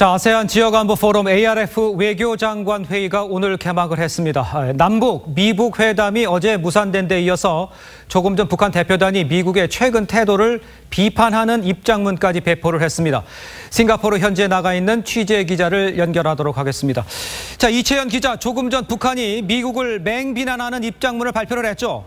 자, 아세안 지역안보 포럼 ARF 외교장관 회의가 오늘 개막을 했습니다. 남북, 미북 회담이 어제 무산된 데 이어서 조금 전 북한 대표단이 미국의 최근 태도를 비판하는 입장문까지 배포를 했습니다. 싱가포르 현지에 나가 있는 취재 기자를 연결하도록 하겠습니다. 자, 이채연 기자, 조금 전 북한이 미국을 맹비난하는 입장문을 발표를 했죠?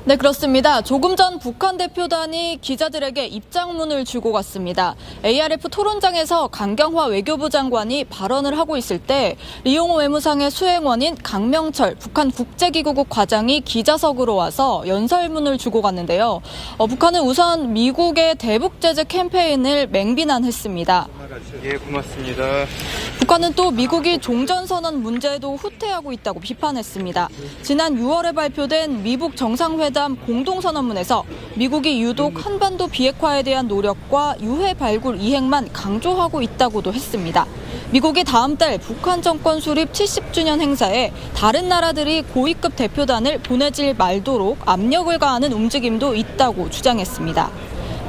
네, 그렇습니다. 조금 전 북한 대표단이 기자들에게 입장문을 주고 갔습니다. ARF 토론장에서 강경화 외교부 장관이 발언을 하고 있을 때 리용호 외무상의 수행원인 강명철 북한 국제기구국 과장이 기자석으로 와서 연설문을 주고 갔는데요. 북한은 우선 미국의 대북 제재 캠페인을 맹비난했습니다. 예, 고맙습니다. 북한은 또 미국이 종전선언 문제도 후퇴하고 있다고 비판했습니다. 지난 6월에 발표된 미북 정상회담 공동선언문에서 미국이 유독 한반도 비핵화에 대한 노력과 유해 발굴 이행만 강조하고 있다고도 했습니다. 미국이 다음 달 북한 정권 수립 70주년 행사에 다른 나라들이 고위급 대표단을 보내질 말도록 압력을 가하는 움직임도 있다고 주장했습니다.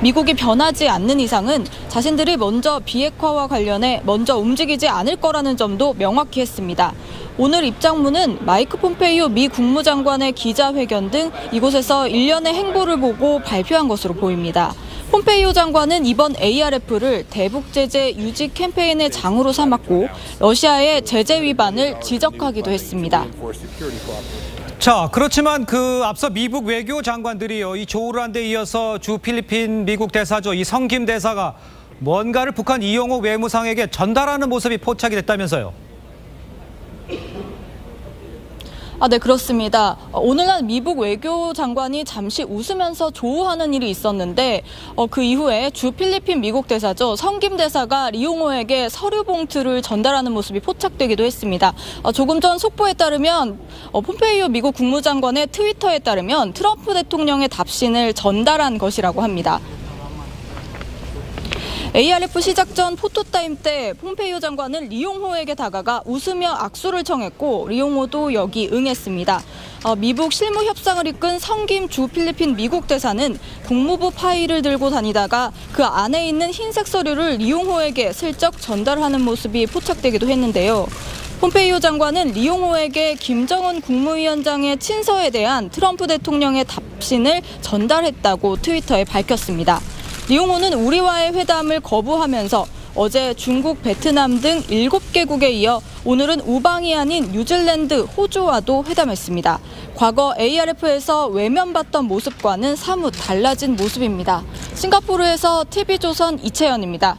미국이 변하지 않는 이상은 자신들이 먼저 비핵화와 관련해 먼저 움직이지 않을 거라는 점도 명확히 했습니다. 오늘 입장문은 마이크 폼페이오 미 국무장관의 기자회견 등 이곳에서 일련의 행보를 보고 발표한 것으로 보입니다. 폼페이오 장관은 이번 ARF를 대북 제재 유지 캠페인의 장으로 삼았고 러시아의 제재 위반을 지적하기도 했습니다. 자, 그렇지만 앞서 미국 외교 장관들이요, 이 조우란데 이어서 주 필리핀 미국 대사죠, 이 성김 대사가 뭔가를 북한 이용호 외무상에게 전달하는 모습이 포착이 됐다면서요? 네, 그렇습니다. 오늘날 미국 외교장관이 잠시 웃으면서 조우하는 일이 있었는데 그 이후에 주 필리핀 미국 대사죠. 성김 대사가 리용호에게 서류 봉투를 전달하는 모습이 포착되기도 했습니다. 조금 전 속보에 따르면 폼페이오 미국 국무장관의 트위터에 따르면 트럼프 대통령의 답신을 전달한 것이라고 합니다. ARF 시작 전 포토타임 때 폼페이오 장관은 리용호에게 다가가 웃으며 악수를 청했고 리용호도 여기 응했습니다. 미북 실무 협상을 이끈 성김 주 필리핀 미국 대사는 국무부 파일을 들고 다니다가 그 안에 있는 흰색 서류를 리용호에게 슬쩍 전달하는 모습이 포착되기도 했는데요. 폼페이오 장관은 리용호에게 김정은 국무위원장의 친서에 대한 트럼프 대통령의 답신을 전달했다고 트위터에 밝혔습니다. 리용호는 우리와의 회담을 거부하면서 어제 중국, 베트남 등 7개국에 이어 오늘은 우방이 아닌 뉴질랜드, 호주와도 회담했습니다. 과거 ARF에서 외면받던 모습과는 사뭇 달라진 모습입니다. 싱가포르에서 TV조선 이채연입니다.